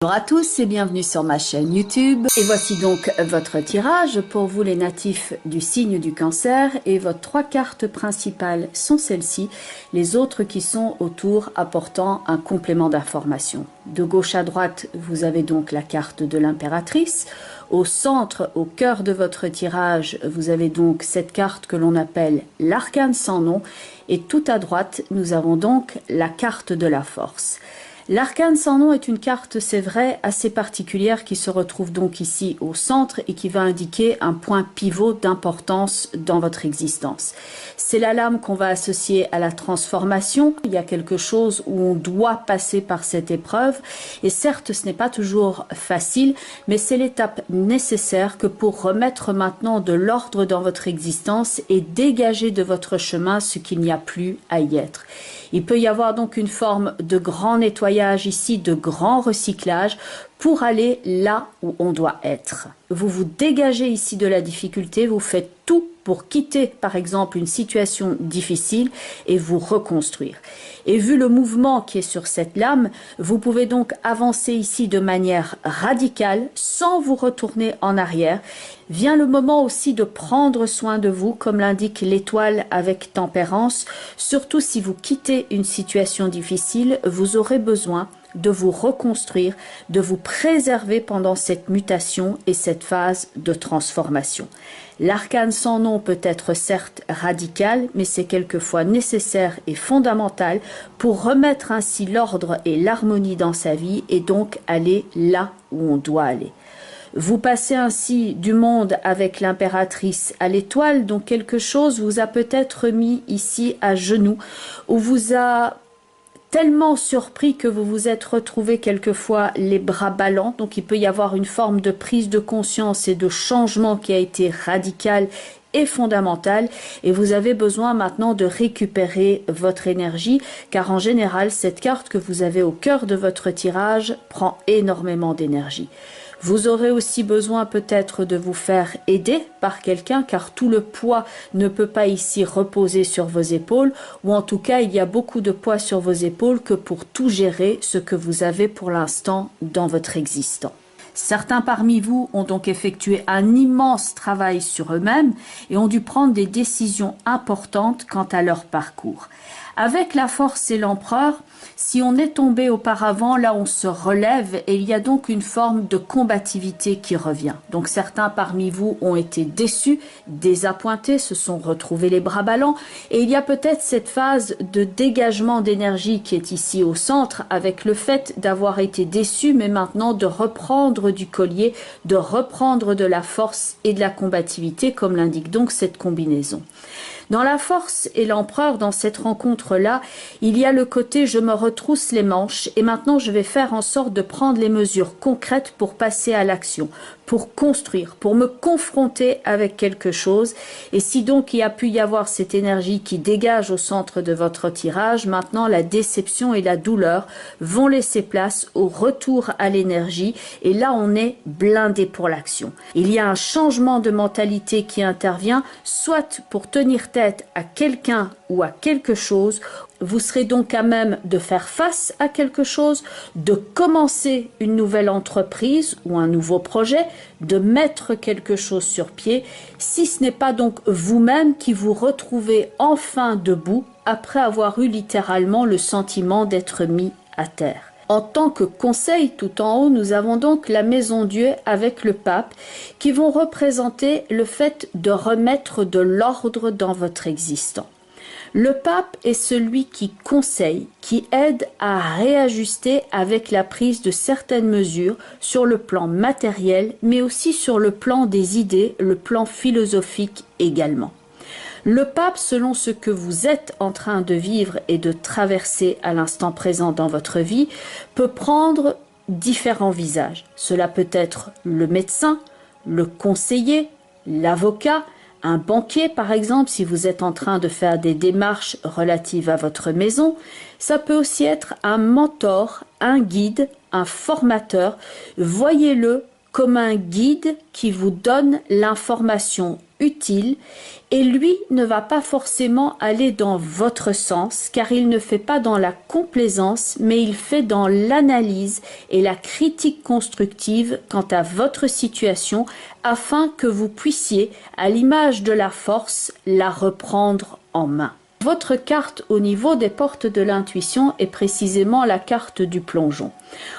Bonjour à tous et bienvenue sur ma chaîne YouTube. Et voici donc votre tirage pour vous les natifs du signe du Cancer. Et vos trois cartes principales sont celles-ci. Les autres qui sont autour apportant un complément d'information. De gauche à droite, vous avez donc la carte de l'impératrice. Au centre, au cœur de votre tirage, vous avez donc cette carte que l'on appelle l'arcane sans nom. Et tout à droite, nous avons donc la carte de la force. L'arcane sans nom est une carte, c'est vrai, assez particulière qui se retrouve donc ici au centre et qui va indiquer un point pivot d'importance dans votre existence. C'est la lame qu'on va associer à la transformation. Il y a quelque chose où on doit passer par cette épreuve et certes, ce n'est pas toujours facile, mais c'est l'étape nécessaire que pour remettre maintenant de l'ordre dans votre existence et dégager de votre chemin ce qu'il n'y a plus à y être. Il peut y avoir donc une forme de grand nettoyage ici, de grand recyclage pour aller là où on doit être. Vous vous dégagez ici de la difficulté, vous faites tout pour quitter par exemple une situation difficile et vous reconstruire. Et vu le mouvement qui est sur cette lame, vous pouvez donc avancer ici de manière radicale sans vous retourner en arrière. Vient le moment aussi de prendre soin de vous, comme l'indique l'étoile avec tempérance. Surtout si vous quittez une situation difficile, vous aurez besoin de vous reconstruire, de vous préserver pendant cette mutation et cette phase de transformation. L'arcane sans nom peut être certes radical, mais c'est quelquefois nécessaire et fondamental pour remettre ainsi l'ordre et l'harmonie dans sa vie et donc aller là où on doit aller. Vous passez ainsi du monde avec l'impératrice à l'étoile, donc quelque chose vous a peut-être mis ici à genoux, ou vous a tellement surpris que vous vous êtes retrouvé quelquefois les bras ballants. Donc il peut y avoir une forme de prise de conscience et de changement qui a été radical et fondamental et vous avez besoin maintenant de récupérer votre énergie car en général cette carte que vous avez au cœur de votre tirage prend énormément d'énergie. Vous aurez aussi besoin peut-être de vous faire aider par quelqu'un car tout le poids ne peut pas ici reposer sur vos épaules ou en tout cas il y a beaucoup de poids sur vos épaules que pour tout gérer ce que vous avez pour l'instant dans votre existence. Certains parmi vous ont donc effectué un immense travail sur eux-mêmes et ont dû prendre des décisions importantes quant à leur parcours. Avec la force et l'empereur, si on est tombé auparavant, là on se relève et il y a donc une forme de combativité qui revient. Donc certains parmi vous ont été déçus, désappointés, se sont retrouvés les bras ballants et il y a peut-être cette phase de dégagement d'énergie qui est ici au centre avec le fait d'avoir été déçu mais maintenant de reprendre du collier, de reprendre de la force et de la combativité comme l'indique donc cette combinaison. Dans la force et l'empereur, dans cette rencontre-là, il y a le côté je me retrousse les manches et maintenant je vais faire en sorte de prendre les mesures concrètes pour passer à l'action, pour construire, pour me confronter avec quelque chose. Et si donc il a pu y avoir cette énergie qui dégage au centre de votre tirage, maintenant la déception et la douleur vont laisser place au retour à l'énergie et là on est blindé pour l'action. Il y a un changement de mentalité qui intervient, soit pour tenir tête à quelqu'un ou à quelque chose, vous serez donc à même de faire face à quelque chose, de commencer une nouvelle entreprise ou un nouveau projet, de mettre quelque chose sur pied, si ce n'est pas donc vous-même qui vous retrouvez enfin debout après avoir eu littéralement le sentiment d'être mis à terre. En tant que conseil, tout en haut, nous avons donc la Maison Dieu avec le Pape qui vont représenter le fait de remettre de l'ordre dans votre existence. Le Pape est celui qui conseille, qui aide à réajuster avec la prise de certaines mesures sur le plan matériel, mais aussi sur le plan des idées, le plan philosophique également. Le pape, selon ce que vous êtes en train de vivre et de traverser à l'instant présent dans votre vie, peut prendre différents visages. Cela peut être le médecin, le conseiller, l'avocat, un banquier par exemple si vous êtes en train de faire des démarches relatives à votre maison. Ça peut aussi être un mentor, un guide, un formateur. Voyez-le comme un guide qui vous donne l'information utile et lui ne va pas forcément aller dans votre sens car il ne fait pas dans la complaisance mais il fait dans l'analyse et la critique constructive quant à votre situation afin que vous puissiez, à l'image de la force, la reprendre en main. Votre carte au niveau des portes de l'intuition est précisément la carte du plongeon.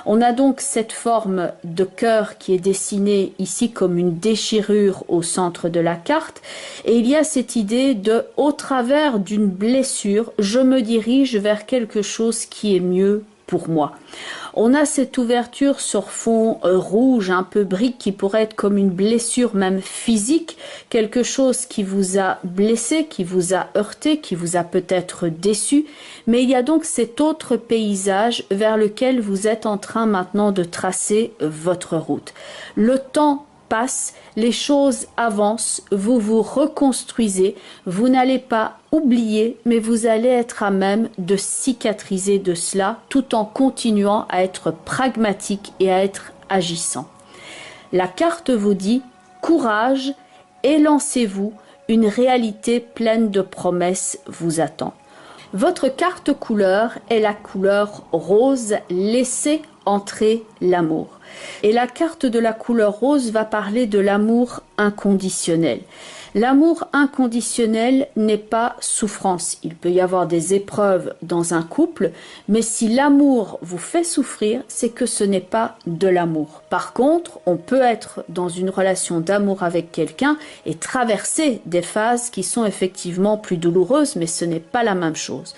On a donc cette forme de cœur qui est dessinée ici comme une déchirure au centre de la carte et il y a cette idée de, au travers d'une blessure, je me dirige vers quelque chose qui est mieux pour moi. On a cette ouverture sur fond rouge, un peu brique, qui pourrait être comme une blessure même physique, quelque chose qui vous a blessé, qui vous a heurté, qui vous a peut-être déçu. Mais il y a donc cet autre paysage vers lequel vous êtes en train maintenant de tracer votre route. Le temps passe, les choses avancent, vous vous reconstruisez, vous n'allez pas oublier, mais vous allez être à même de cicatriser de cela tout en continuant à être pragmatique et à être agissant. La carte vous dit courage, élancez-vous, une réalité pleine de promesses vous attend. Votre carte couleur est la couleur rose, laissez entrer l'amour. Et la carte de la couleur rose va parler de l'amour inconditionnel. L'amour inconditionnel n'est pas souffrance. Il peut y avoir des épreuves dans un couple, mais si l'amour vous fait souffrir, c'est que ce n'est pas de l'amour. Par contre, on peut être dans une relation d'amour avec quelqu'un et traverser des phases qui sont effectivement plus douloureuses, mais ce n'est pas la même chose.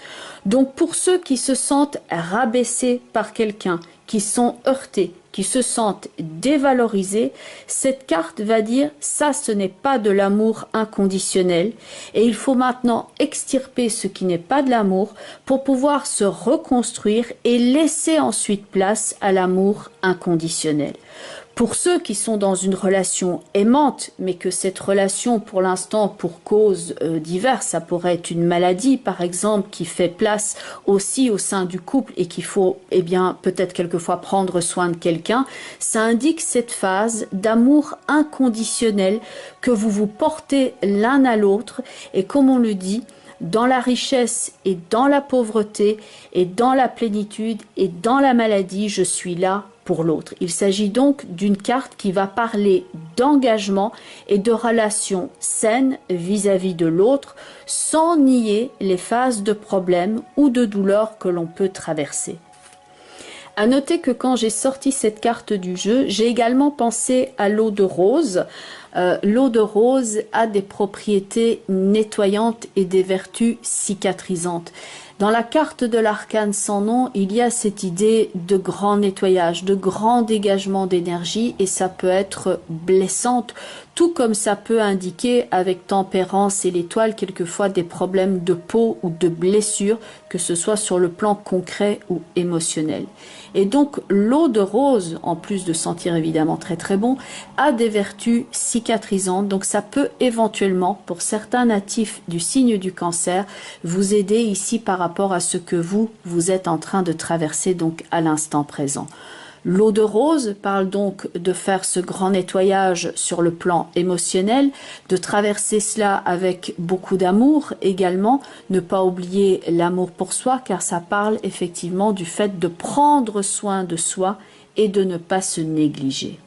Donc pour ceux qui se sentent rabaissés par quelqu'un, qui sont heurtés, qui se sentent dévalorisés, cette carte va dire ça ce n'est pas de l'amour inconditionnel et il faut maintenant extirper ce qui n'est pas de l'amour pour pouvoir se reconstruire et laisser ensuite place à l'amour inconditionnel. Pour ceux qui sont dans une relation aimante, mais que cette relation, pour l'instant, pour causes diverses, ça pourrait être une maladie, par exemple, qui fait place aussi au sein du couple et qu'il faut, eh bien, peut-être quelquefois prendre soin de quelqu'un, ça indique cette phase d'amour inconditionnel que vous vous portez l'un à l'autre et comme on le dit, dans la richesse et dans la pauvreté et dans la plénitude et dans la maladie, je suis là pour l'autre. Il s'agit donc d'une carte qui va parler d'engagement et de relations saines vis-à-vis de l'autre sans nier les phases de problèmes ou de douleur que l'on peut traverser. À noter que quand j'ai sorti cette carte du jeu, j'ai également pensé à l'eau de rose. L'eau de rose a des propriétés nettoyantes et des vertus cicatrisantes. Dans la carte de l'arcane sans nom, il y a cette idée de grand nettoyage, de grand dégagement d'énergie et ça peut être blessante, tout comme ça peut indiquer avec tempérance et l'étoile quelquefois des problèmes de peau ou de blessures, que ce soit sur le plan concret ou émotionnel. Et donc l'eau de rose, en plus de sentir évidemment très très bon, a des vertus cicatrisantes, donc ça peut éventuellement, pour certains natifs du signe du cancer, vous aider ici par rapport à ce que vous êtes en train de traverser donc à l'instant présent. L'eau de rose parle donc de faire ce grand nettoyage sur le plan émotionnel, de traverser cela avec beaucoup d'amour également, ne pas oublier l'amour pour soi car ça parle effectivement du fait de prendre soin de soi et de ne pas se négliger.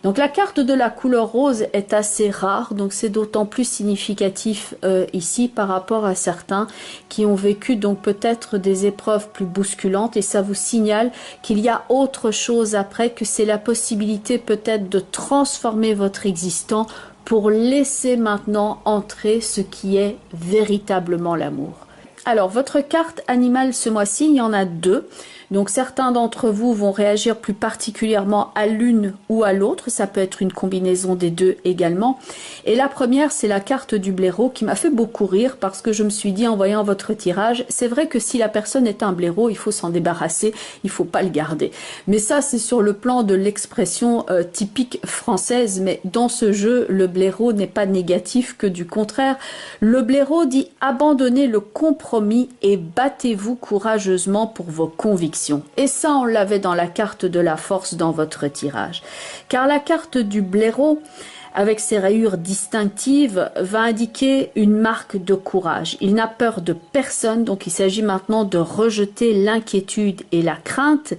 Donc la carte de la couleur rose est assez rare, donc c'est d'autant plus significatif ici par rapport à certains qui ont vécu donc peut-être des épreuves plus bousculantes et ça vous signale qu'il y a autre chose après, que c'est la possibilité peut-être de transformer votre existant pour laisser maintenant entrer ce qui est véritablement l'amour. Alors votre carte animale ce mois-ci, il y en a deux. Donc certains d'entre vous vont réagir plus particulièrement à l'une ou à l'autre, ça peut être une combinaison des deux également. Et la première, c'est la carte du blaireau qui m'a fait beaucoup rire parce que je me suis dit en voyant votre tirage, c'est vrai que si la personne est un blaireau, il faut s'en débarrasser, il faut pas le garder. Mais ça, c'est sur le plan de l'expression typique française, mais dans ce jeu, le blaireau n'est pas négatif que du contraire. Le blaireau dit abandonnez le compromis et battez-vous courageusement pour vos convictions. conviction. Et ça, on l'avait dans la carte de la force dans votre tirage. Car la carte du blaireau, avec ses rayures distinctives, va indiquer une marque de courage. Il n'a peur de personne, donc il s'agit maintenant de rejeter l'inquiétude et la crainte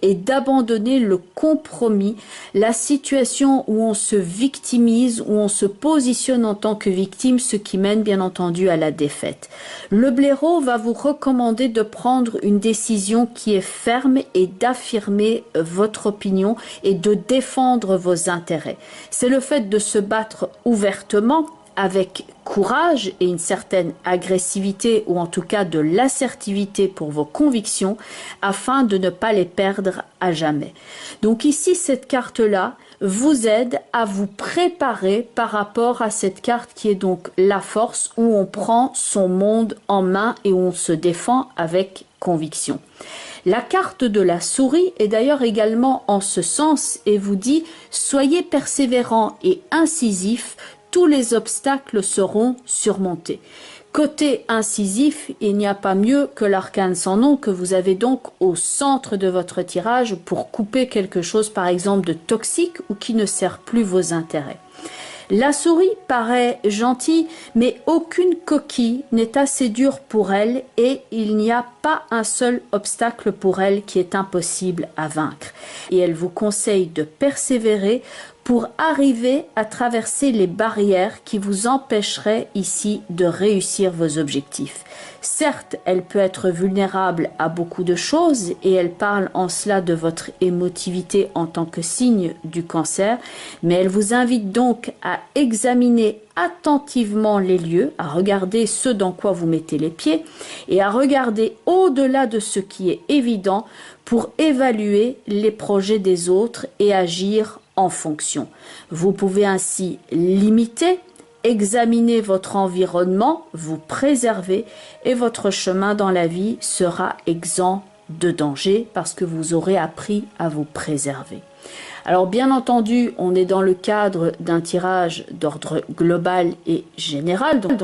et d'abandonner le compromis, la situation où on se victimise, où on se positionne en tant que victime, ce qui mène bien entendu à la défaite. Le blaireau va vous recommander de prendre une décision qui est ferme et d'affirmer votre opinion et de défendre vos intérêts. C'est le fait de se battre ouvertement avec courage et une certaine agressivité ou en tout cas de l'assertivité pour vos convictions afin de ne pas les perdre à jamais. Donc ici, cette carte-là vous aide à vous préparer par rapport à cette carte qui est donc la force où on prend son monde en main et où on se défend avec conviction. La carte de la souris est d'ailleurs également en ce sens et vous dit « Soyez persévérants et incisifs, tous les obstacles seront surmontés ». Côté incisif, il n'y a pas mieux que l'arcane sans nom que vous avez donc au centre de votre tirage pour couper quelque chose par exemple de toxique ou qui ne sert plus vos intérêts. La souris paraît gentille, mais aucune coquille n'est assez dure pour elle et il n'y a pas un seul obstacle pour elle qui est impossible à vaincre. Et elle vous conseille de persévérer pour arriver à traverser les barrières qui vous empêcheraient ici de réussir vos objectifs. Certes, elle peut être vulnérable à beaucoup de choses et elle parle en cela de votre émotivité en tant que signe du cancer, mais elle vous invite donc à examiner attentivement les lieux, à regarder ce dans quoi vous mettez les pieds et à regarder au-delà de ce qui est évident pour évaluer les projets des autres et agir en fonction. Vous pouvez ainsi limiter, examiner votre environnement, vous préserver et votre chemin dans la vie sera exempt de danger parce que vous aurez appris à vous préserver. Alors bien entendu, on est dans le cadre d'un tirage d'ordre global et général. Donc